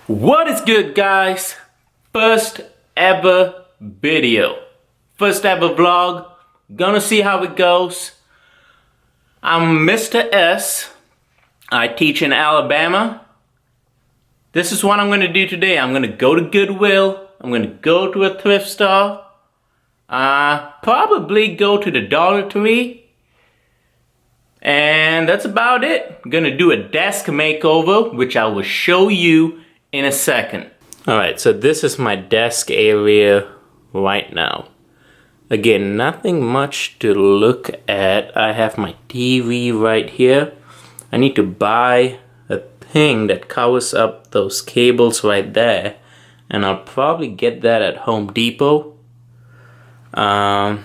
What is good, guys? First ever video, first ever vlog. Gonna see how it goes. I'm Mr. S. I teach in Alabama. This is what I'm gonna do today. I'm gonna go to Goodwill. I'm gonna go to a thrift store. Probably go to the Dollar Tree. And that's about it. I'm gonna do a desk makeover, which I will show you in a second. Alright, so this is my desk area right now. Again, nothing much to look at. I have my TV right here. I need to buy a thing that covers up those cables right there. And I'll probably get that at Home Depot. And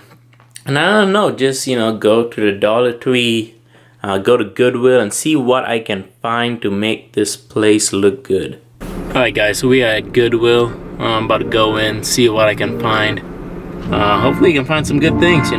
I don't know, just, go to the Dollar Tree, go to Goodwill and see what I can find to make this place look good. Alright guys, so we are at Goodwill. I'm about to go in, see what I can find. Hopefully you can find some good things,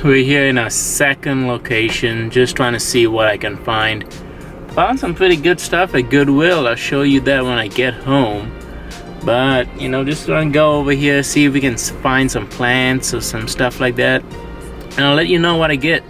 We're here in our second location, just trying to see what I can find. Found some pretty good stuff at Goodwill. I'll show you that when I get home. But, just gonna go over here, see if we can find some plants or some stuff like that. And I'll let you know what I get.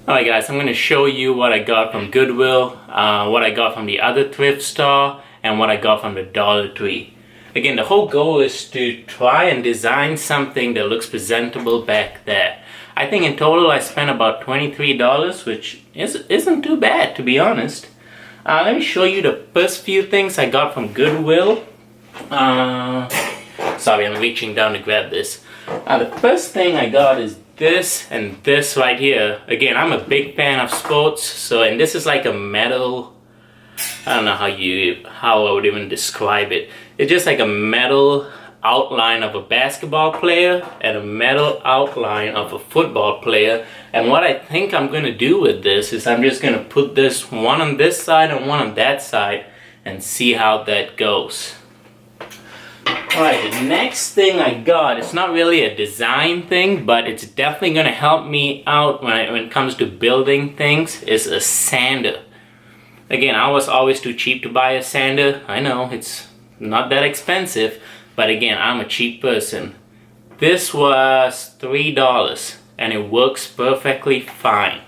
Alright guys, I'm going to show you what I got from Goodwill, what I got from the other thrift store, and what I got from the Dollar Tree. Again, the whole goal is to try and design something that looks presentable back there. I think in total I spent about $23, which isn't too bad, to be honest. Let me show you the first few things I got from Goodwill. Sorry, I'm reaching down to grab this. The first thing I got is this and this right here. Again, I'm a big fan of sports, and this is like a metal, I don't know how I would even describe it. It's just like a metal outline of a basketball player and a metal outline of a football player. And what I think I'm gonna do with this is I'm just gonna put this one on this side and one on that side and see how that goes. Alright, the next thing I got, it's not really a design thing, but it's definitely going to help me out when it comes to building things, is a sander. Again, I was always too cheap to buy a sander. I know, it's not that expensive, but again, I'm a cheap person. This was $3, and it works perfectly fine.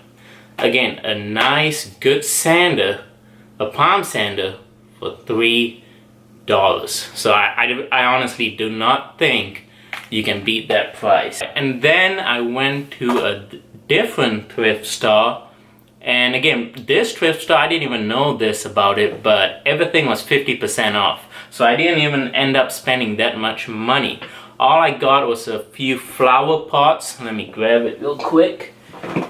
Again, a nice, good sander, a palm sander, for $3. So I honestly do not think you can beat that price. And then I went to a different thrift store. And again, this thrift store, I didn't even know this about it, but everything was 50% off. So I didn't even end up spending that much money. All I got was a few flower pots. Let me grab it real quick.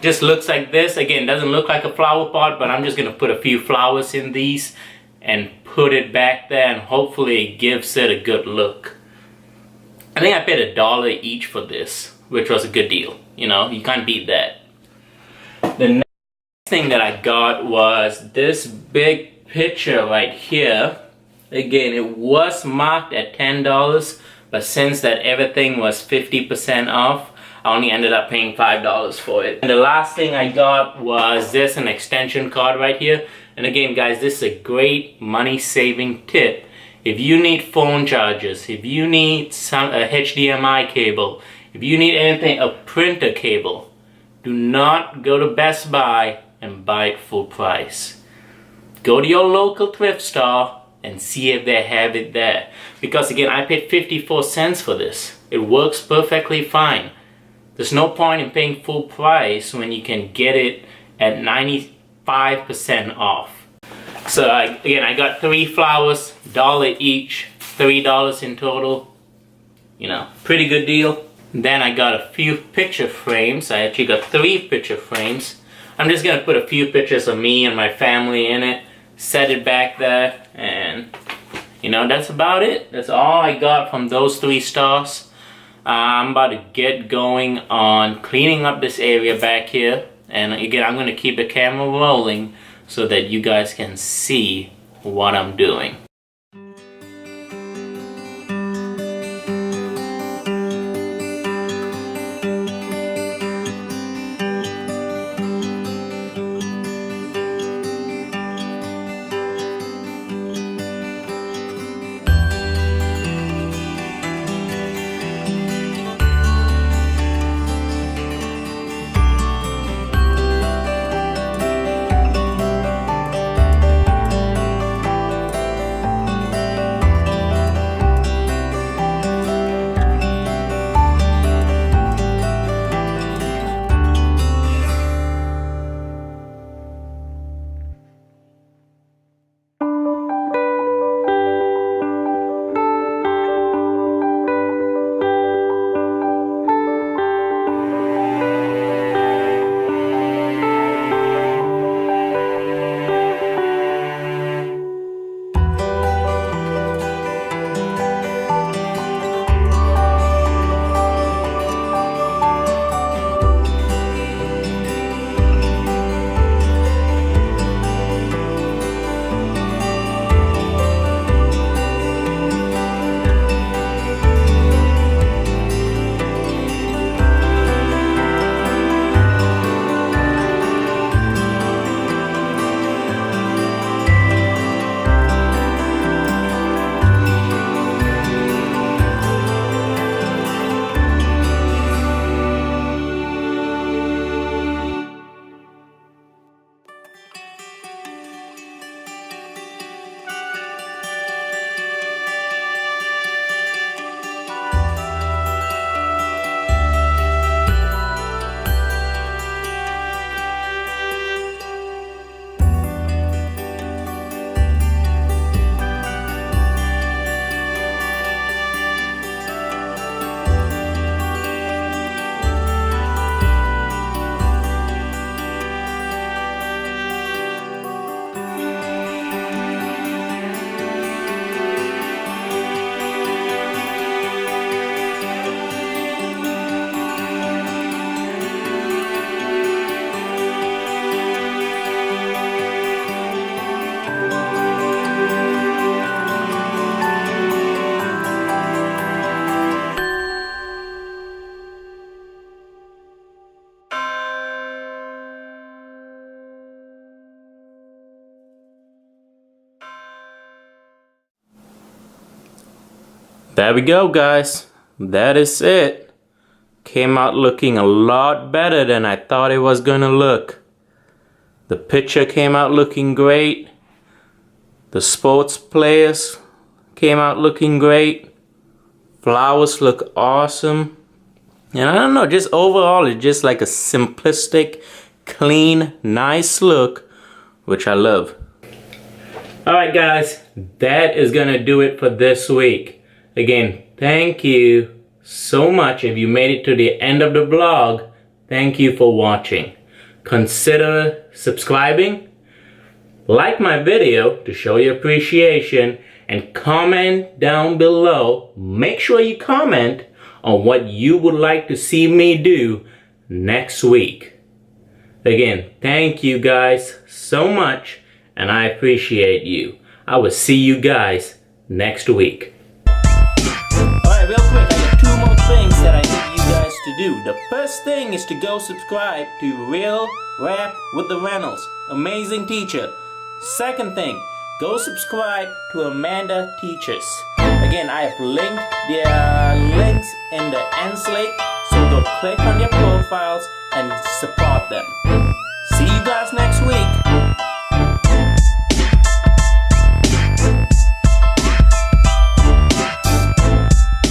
Just looks like this. Again, doesn't look like a flower pot, but I'm just gonna put a few flowers in these and put it back there, and hopefully it gives it a good look. I think I paid $1 each for this, which was a good deal. You know, you can't beat that. The next thing that I got was this big picture right here. Again, it was marked at $10, but since that everything was 50% off, I only ended up paying $5 for it. And the last thing I got was this, an extension cord right here. And again, guys, this is a great money saving tip. If you need phone chargers, if you need a HDMI cable, if you need anything, a printer cable, do not go to Best Buy and buy it full price. Go to your local thrift store and see if they have it there. Because again, I paid 54 cents for this. It works perfectly fine. There's no point in paying full price when you can get it at 95% off. So again, I got 3 flowers, $1 each, $3 in total. You know, pretty good deal. Then I got a few picture frames. I actually got 3 picture frames. I'm just gonna put a few pictures of me and my family in it, set it back there, and you know, that's about it. That's all I got from those 3 stores. I'm about to get going on cleaning up this area back here, and again, I'm gonna keep the camera rolling so that you guys can see what I'm doing. There we go, guys. That is it. Came out looking a lot better than I thought it was gonna look. The picture came out looking great. The sports players came out looking great. Flowers look awesome. And I don't know, just overall, it's just like a simplistic, clean, nice look, which I love. Alright guys, that is gonna do it for this week. Again, thank you so much. If you made it to the end of the vlog, thank you for watching. Consider subscribing, like my video to show your appreciation, and comment down below. Make sure you comment on what you would like to see me do next week. Again, thank you guys so much, and I appreciate you. I will see you guys next week. Alright, real quick, I got 2 more things that I need you guys to do. The first thing is to go subscribe to Real Rap with the Reynolds. Amazing teacher. Second thing, go subscribe to Amanda Teaches. Again, I have linked their links in the ends link, so go click on their profiles and support them. See you guys next week.